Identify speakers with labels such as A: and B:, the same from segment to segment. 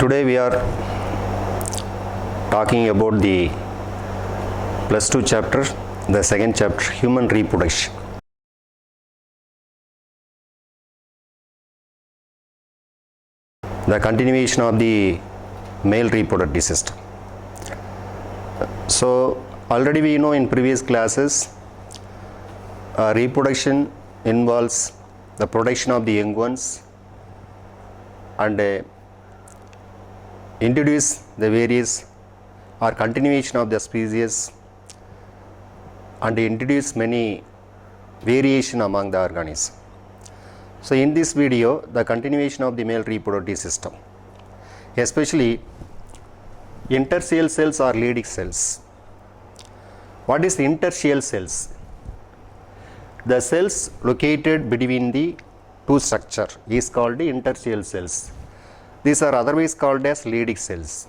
A: Today we are talking about the plus 2 chapter, the second chapter, human reproduction. The continuation of the male reproductive system. So already we know in previous classes reproduction involves the production of the young ones and introduce the various or continuation of the species and introduce many variation among the organisms. So in this video, the continuation of the male reproductive system, especially intercell cells or Leydig cells. What is intercell cells? The cells located between the two structure is called the intercell cells. These are otherwise called as Leydig cells.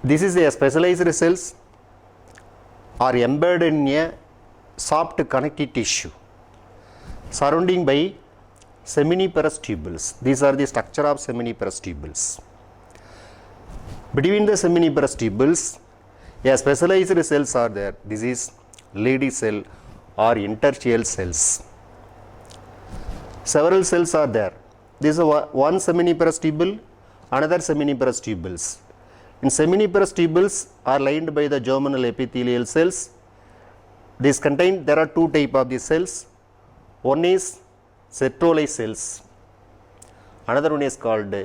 A: This is a specialized cells are embedded in a soft connective tissue surrounding by seminiferous tubules. These are the structure of seminiferous tubules. Between the seminiferous tubules, a specialized cells are there. This is Leydig cell or intercell cells. Several cells are there. This is one seminiferous tubule, another seminiferous tubules. In seminiferous tubules are lined by the germinal epithelial cells. These contain, there are two types of these cells. One is Sertoli cells. Another one is called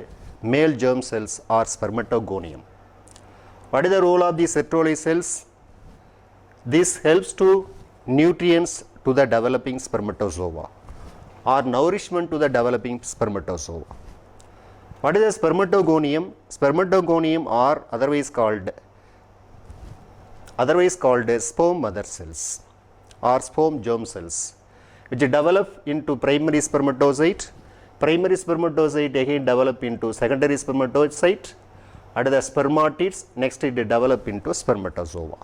A: male germ cells or spermatogonium. What is the role of these Sertoli cells? This helps to nutrients to the developing spermatozoa or nourishment to the developing spermatozoa. What is the spermatogonium? Spermatogonium are otherwise called sperm mother cells or sperm germ cells, which develop into primary spermatocyte. Primary spermatocyte again develop into secondary spermatocyte, and the spermatids next it develop into spermatozoa.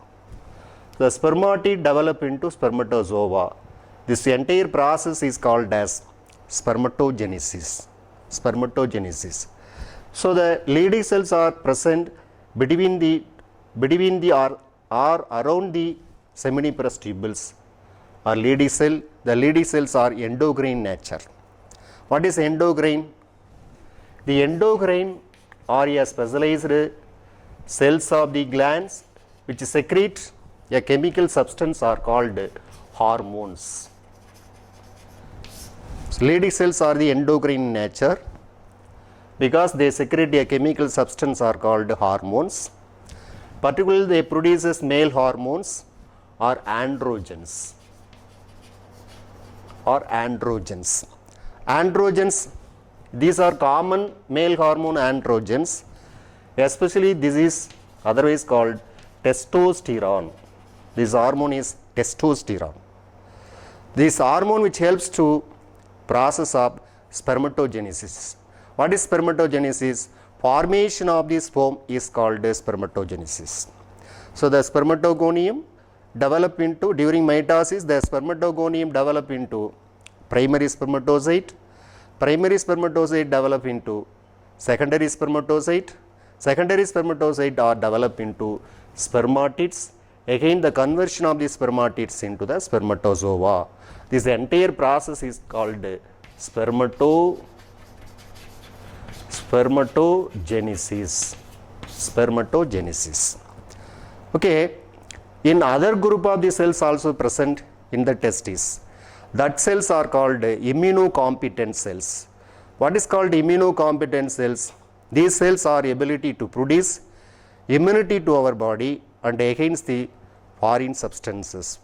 A: The spermatid develop into spermatozoa. This entire process is called as spermatogenesis. So the Leydig cells are present between the or around the seminiferous tubules or Leydig cell. The Leydig cells are endocrine nature. What is endocrine? The endocrine are a specialized cells of the glands which secrete a chemical substance are called hormones. So Leydig cells are the endocrine nature because they secrete a chemical substance are called hormones. Particularly they produces male hormones or androgens. Androgens, these are common male hormone androgens, especially this is otherwise called testosterone. This hormone is testosterone. This hormone which helps to process of spermatogenesis. What is spermatogenesis? Formation of the sperm is called spermatogenesis. So the spermatogonium develop into, during mitosis, the spermatogonium develop into primary spermatocyte. Primary spermatocyte develop into secondary spermatocyte. Secondary spermatocyte are develop into spermatids. Again the conversion of the spermatids into the spermatozoa. This entire process is called spermatogenesis. Okay. In other group of the cells also present in the testis. That cells are called immunocompetent cells. What is called immunocompetent cells? These cells are ability to produce immunity to our body and against the foreign substances.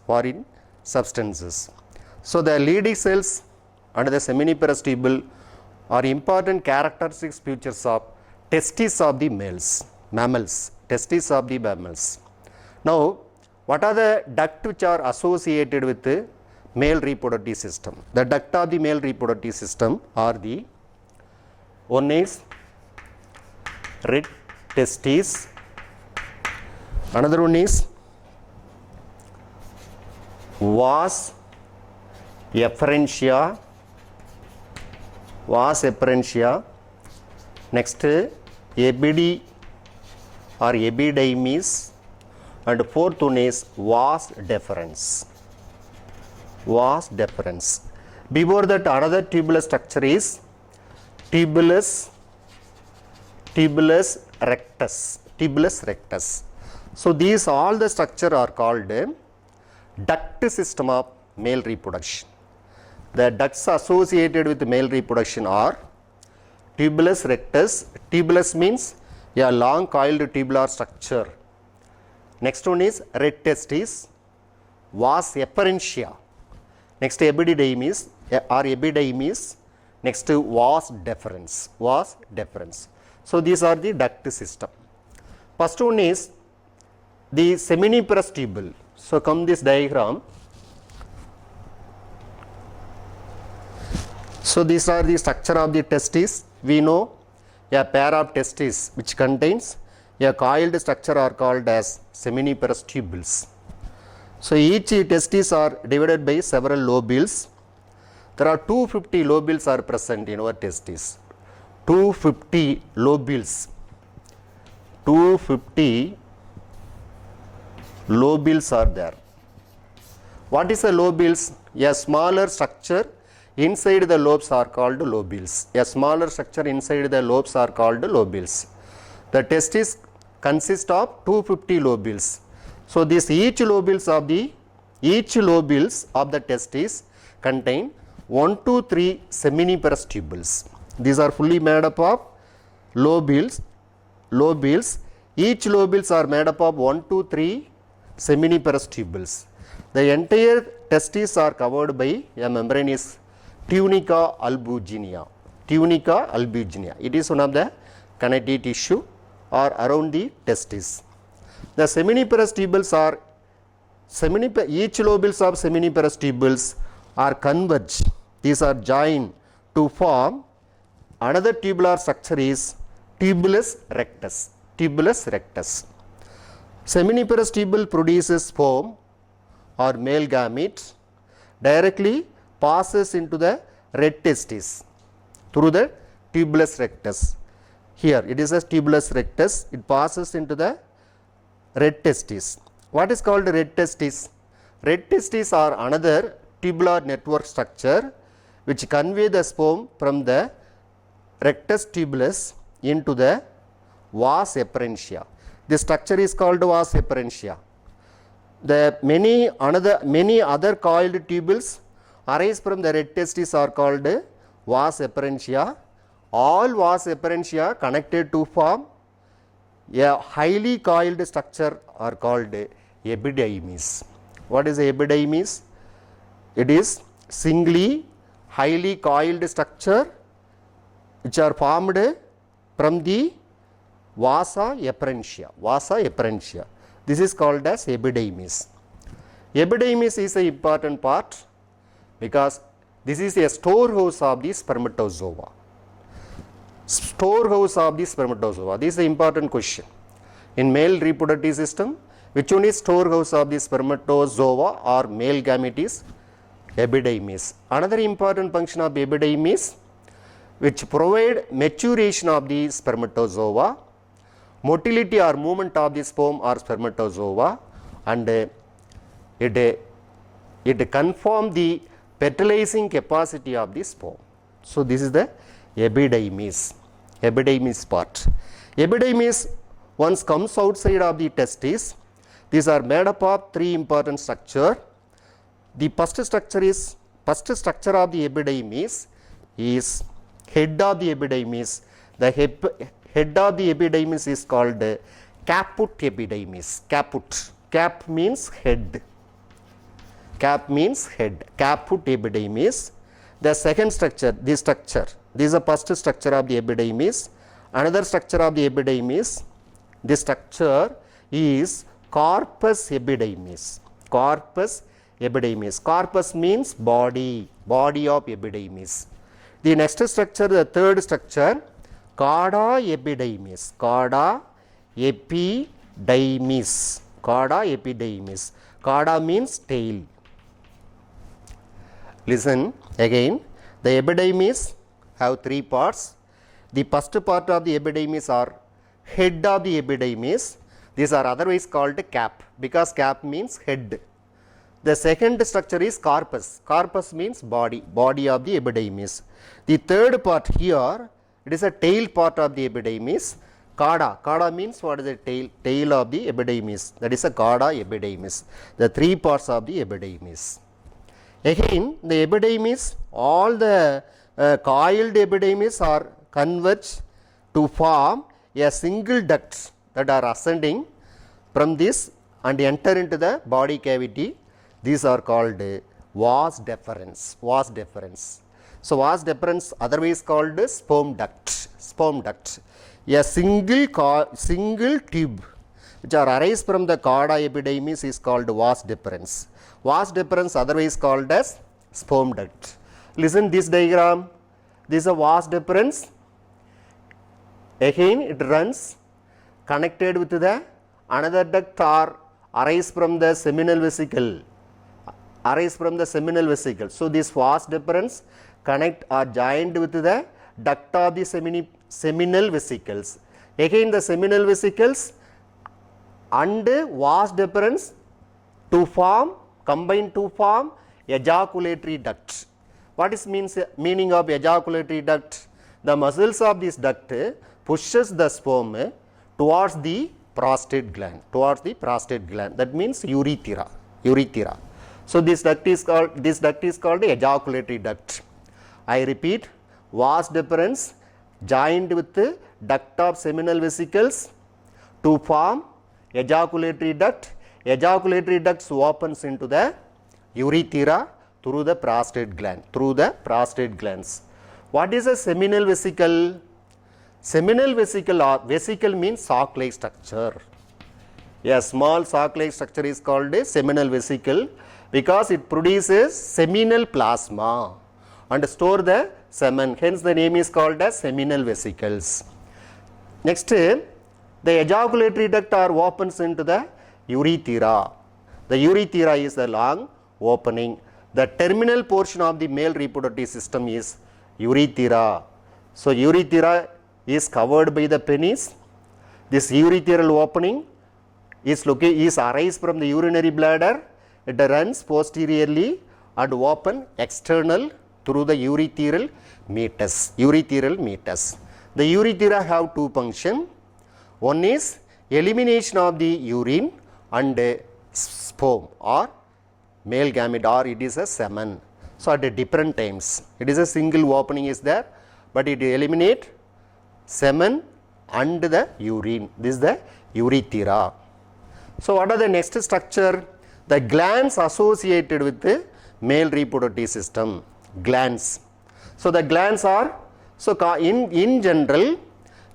A: So the Leydig cells and the seminiferous tubule are important characteristics features of testis of the mammals. Now, what are the ducts which are associated with the male reproductive system? The duct of the male reproductive system are the, one is red testis, another one is vas efferentia, next epidi or epidermis, and fourth one is vas deferens. Vas deferens. Before that, another tubular structure is tubulus rectus. Tubulus rectus. So these all the structure are called duct system of male reproduction. The ducts associated with male reproduction are tubulus rectus. Tubulus means a long coiled tubular structure. Next one is red testis, vas efferentia. Next epididymis or epididymis. Next vas deferens. Vas deferens. So these are the duct system. First one is the seminiferous tubule. So come this diagram. So these are the structure of the testis. We know a pair of testes which contains a coiled structure are called as seminiferous tubules. So each testis are divided by several lobules. There are 250 lobules are present in our testis. 250 lobules. 250 lobules are there. What is a lobules? A smaller structure inside the lobes are called lobules. A smaller structure inside the lobes are called lobules. The testis consist of 250 lobules. So this each lobules of the testis contain 1 to 3 seminiferous tubules. These are fully made up of lobules. Each lobules are made up of 1 to 3 seminiferous tubules. The entire testes are covered by a membranous tunica albuginea. Tunica albuginea. It is one of the connective tissue or around the testis. The seminiferous tubules are each lobules of seminiferous tubules are converged. These are joined to form another tubular structure is tubulus rectus. Tubulus rectus. Seminiferous tubule produces sperm or male gametes directly passes into the red testis through the tubulus rectus. Here it is a tubulus rectus. It passes into the red testis. What is called red testis? Red testis are another tubular network structure which convey the sperm from the rectus tubulus into the vas efferentia. This structure is called vas efferentia. The many other coiled tubules arise from the red testis are called vas efferentia. All vas efferentia connected to form a highly coiled structure are called epidermis. What is epidermis? It is singly highly coiled structure which are formed from the vasa efferentia. Vasa efferentia. This is called as epidermis. Epidermis is an important part because this is a storehouse of the spermatozoa. Storehouse of the spermatozoa. This is an important question. In male reproductive system, which one is storehouse of the spermatozoa or male gamete is epidermis. Another important function of epidermis which provide maturation of the spermatozoa, motility or movement of the sperm or spermatozoa, and it confirm the fertilizing capacity of the sperm. So this is the epidermis part. Epidermis once comes outside of the testis. These are made up of 3 important structure. The first structure of the epidermis is head of the epidermis. The head of the epidermis is called caput epidermis. Caput. Cap means head. Cap means head. Caput epidermis. The second structure, this is the first structure of the epidermis. Another structure of the epidermis, this structure is corpus epidermis. Corpus epidermis. Corpus means body of epidermis. The next structure, the third structure, cauda epidermis. Cauda epidermis. Cauda epidermis. Cauda means tail. Listen again, the epidermis have 3 parts. The first part of the epidermis are head of the epidermis. These are otherwise called cap, because cap means head. The second structure is corpus. Corpus means body, body of the epidermis. The third part here, it is a tail part of the epidermis. Cauda. Cauda means what is the tail? Tail of the epidermis. That is a cauda epidermis. The three parts of the epidermis. Again, the epidermis, all the coiled epidermis are converged to form a single duct that are ascending from this and enter into the body cavity. These are called vas deferens. Vas deferens. So, vas deferens otherwise called sperm duct. Sperm duct. A single tube which are arise from the cauda epidermis is called vas deferens. Vas deferens otherwise called as sperm duct. Listen this diagram. This is a vas deferens. Again it runs connected with the another duct or arise from the seminal vesicle. Arise from the seminal vesicle. So, this vas deferens connect or joined with the duct of the seminal vesicles. Again the seminal vesicles and vas deferens to form, combine to form ejaculatory duct. What is meaning of ejaculatory duct? The muscles of this duct pushes the sperm towards the prostate gland. Towards the prostate gland. That means urethra. Urethra. So, this duct is called ejaculatory duct. I repeat, vas deferens joined with the duct of seminal vesicles to form ejaculatory duct. Ejaculatory ducts opens into the urethra through the prostate gland. Through the prostate glands. What is a seminal vesicle? Seminal vesicle or vesicle means sac-like structure. A small sac-like structure is called a seminal vesicle because it produces seminal plasma and store the semen. Hence, the name is called as seminal vesicles. Next, the ejaculatory duct are opens into the urethra. The urethra is the long opening. The terminal portion of the male reproductive system is urethra. So, urethra is covered by the penis. This urethral opening is arise from the urinary bladder. It runs posteriorly and open external through the urethral meatus. Urethral meatus. The urethra have two functions. One is elimination of the urine and sperm or male gamete, or it is a semen. So, at different times it is a single opening is there, but it eliminate semen and the urine. This is the urethra. So, what are the next structure? The glands associated with the male reproductive system. Glands. So, the glands are, so in general,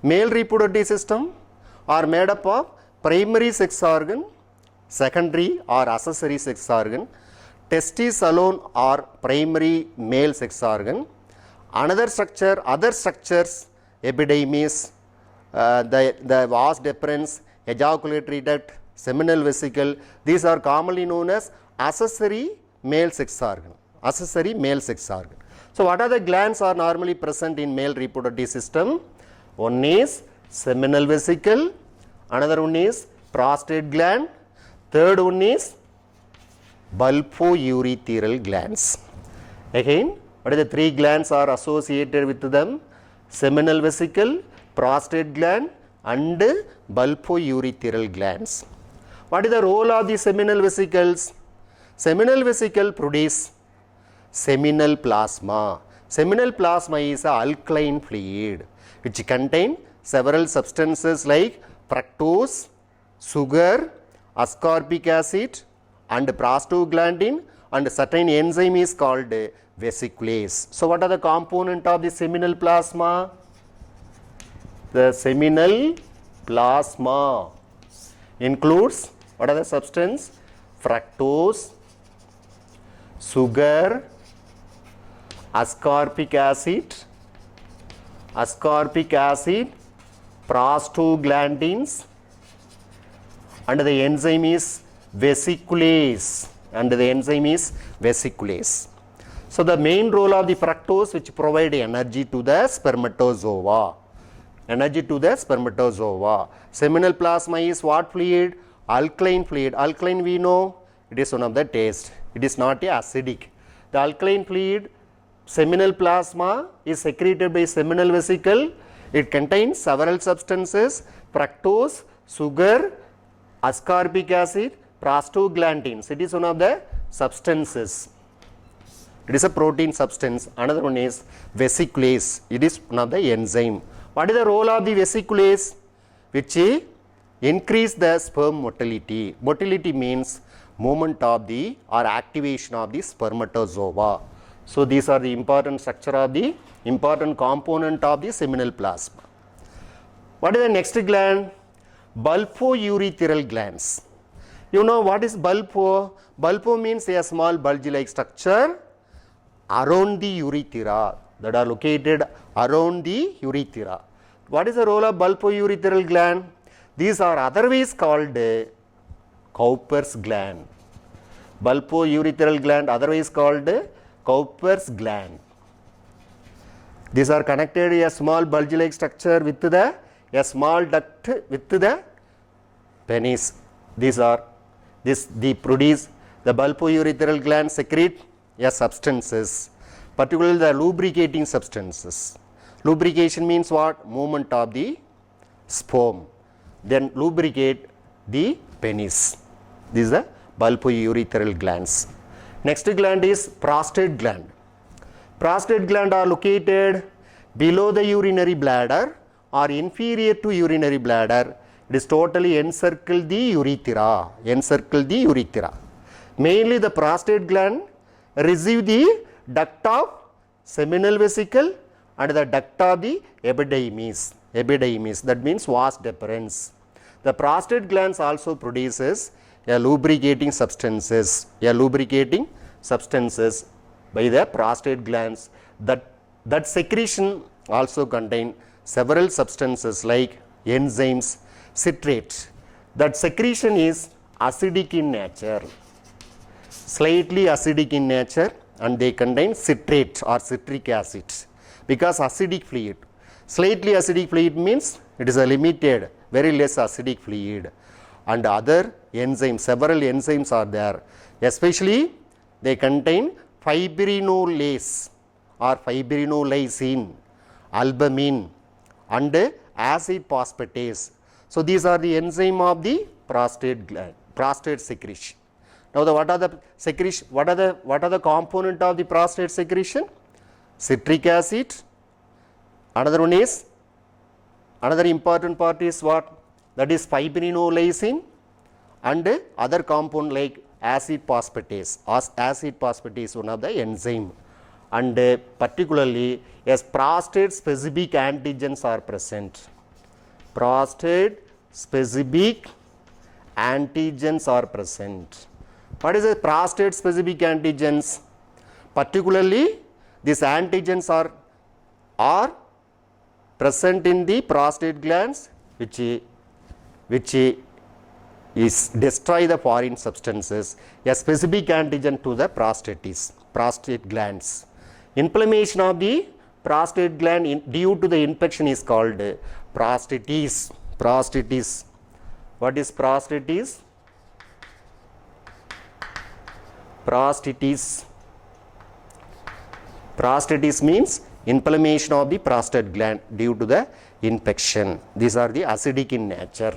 A: male reproductive system are made up of primary sex organ, secondary or accessory sex organ, testes alone are primary male sex organ, another structure, other structures, epidermis, the vas deferens, ejaculatory duct, seminal vesicle, these are commonly known as accessory male sex organ. Accessory male sex organ. So, what are the glands are normally present in male reproductive system? One is seminal vesicle, another one is prostate gland, third one is bulbourethral glands. Again, what are the three glands are associated with them? Seminal vesicle, prostate gland and bulbourethral glands. What is the role of the seminal vesicles? Seminal vesicle produce seminal plasma. Seminal plasma is an alkaline fluid which contain several substances like fructose, sugar, ascorbic acid and prostaglandin, and certain enzyme is called vesiculase. So, what are the component of the seminal plasma? The seminal plasma includes what are the substance? Fructose, sugar, ascorbic acid, prostaglandins, and the enzyme is vesiculase. So, the main role of the fructose which provide energy to the spermatozoa. energy to the spermatozoa. Seminal plasma is what fluid? Alkaline fluid. Alkaline we know it is one of the taste. It is not a acidic. The alkaline fluid, seminal plasma is secreted by seminal vesicle. It contains several substances: fructose, sugar, ascorbic acid, prostaglandins. It is one of the substances. It is a protein substance. Another one is vesiculase. It is one of the enzyme. What is the role of the vesiculase? Which increase the sperm motility. Motility means movement of the or activation of the spermatozoa. So these are the important structure of the important component of the seminal plasma. What is the next gland? Bulbourethral glands. You know what is bulbo? Bulbo means a small bulge-like structure around the urethra, that are located around the urethra. What is the role of bulbourethral gland? These are otherwise called Cowper's gland. Bulbourethral gland, otherwise called Cowper's gland. These are connected a small bulge-like structure with a small duct with the penis. They produce the bulbourethral gland secrete substances, particularly the lubricating substances. Lubrication means what? Movement of the sperm. Then lubricate the penis. These are bulbourethral glands. Next gland is prostate gland. Prostate gland are located below the urinary bladder or inferior to urinary bladder. It is totally encircle the urethra. Encircle the urethra. Mainly the prostate gland receive the duct of seminal vesicle and the duct of the epididymis. Epididymis, that means vas deferens. The prostate glands also produces a lubricating substances. By the prostate glands. That secretion also contain several substances like enzymes, citrate. That secretion is acidic in nature. Slightly acidic in nature, and they contain citrate or citric acid because acidic fluid. Slightly acidic fluid means it is a limited, very less acidic fluid, and other enzymes, several enzymes are there. Especially they contain fibrinolase or fibrinolysin, albumin and acid phosphatase. So these are the enzyme of the prostate gland, prostate secretion. Now what are the secretion? What are the component of the prostate secretion? Citric acid. Another one is, another important part is what? That is fibrinolysin and other compound like acid phosphatase. Acid phosphatase is one of the enzyme, and particularly as prostate specific antigens are present. Prostate specific antigens are present. What is the prostate specific antigens? Particularly these antigens are present in the prostate glands, which is destroy the foreign substances. A specific antigen to the prostate glands. Inflammation of the prostate gland due to the infection is called prostatitis. Prostatitis. What is prostatitis? Prostatitis. Prostatitis means inflammation of the prostate gland due to the infection. These are the acidic in nature.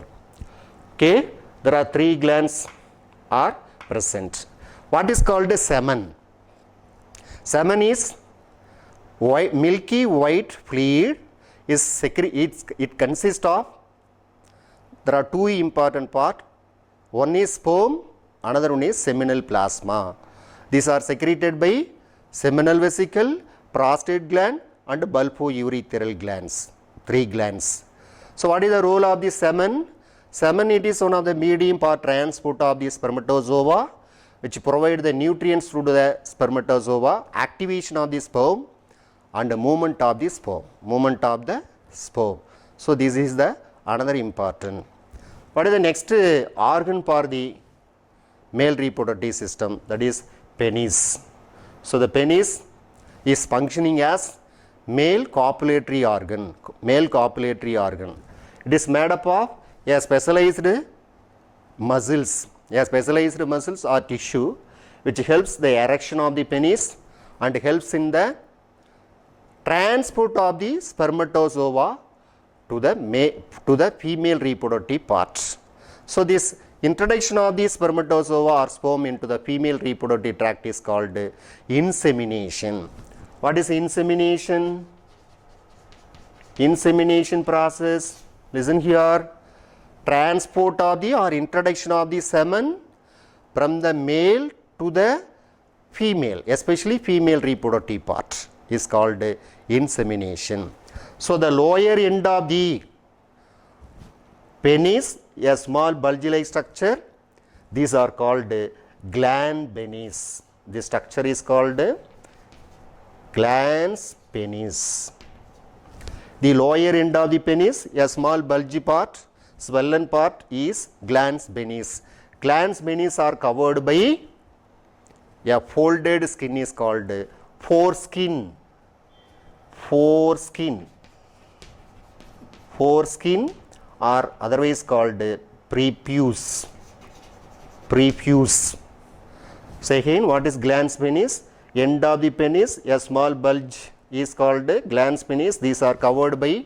A: Okay, there are 3 glands are present. What is called a semen? Semen is white, milky white fluid. It consists of, there are 2 important parts. One is sperm, another one is seminal plasma. These are secreted by seminal vesicle, prostate gland and bulbourethral glands. 3 glands. So what is the role of the semen? Semen, it is one of the medium for transport of the spermatozoa, which provide the nutrients to the spermatozoa, activation of the sperm and the movement of the sperm. Movement of the sperm. So this is the another important. What is the next organ for the male reproductive system? That is penis. So the penis is functioning as male copulatory organ. Male copulatory organ. It is made up of a specialized muscles. A specialized muscles or tissue which helps the erection of the penis and helps in the transport of the spermatozoa to the female reproductive parts. So this introduction of the spermatozoa or sperm into the female reproductive tract is called insemination. What is insemination? Insemination process, listen here, transport of the or introduction of the semen from the male to the female, especially female reproductive part, is called insemination. So the lower end of the penis, a small bulge-like structure, these are called glans penis. This structure is called glans penis. The lower end of the penis, a small bulgy part, swollen part is glans penis. Glans penis are covered by a folded skin is called foreskin. Foreskin. Foreskin or otherwise called prepuce. Prepuce. So again, what is glans penis? End of the penis, a small bulge is called glans penis. These are covered by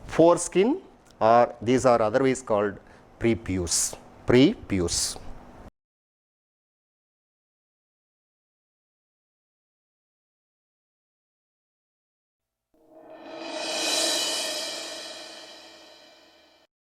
A: foreskin or these are otherwise called prepuce. Prepuce.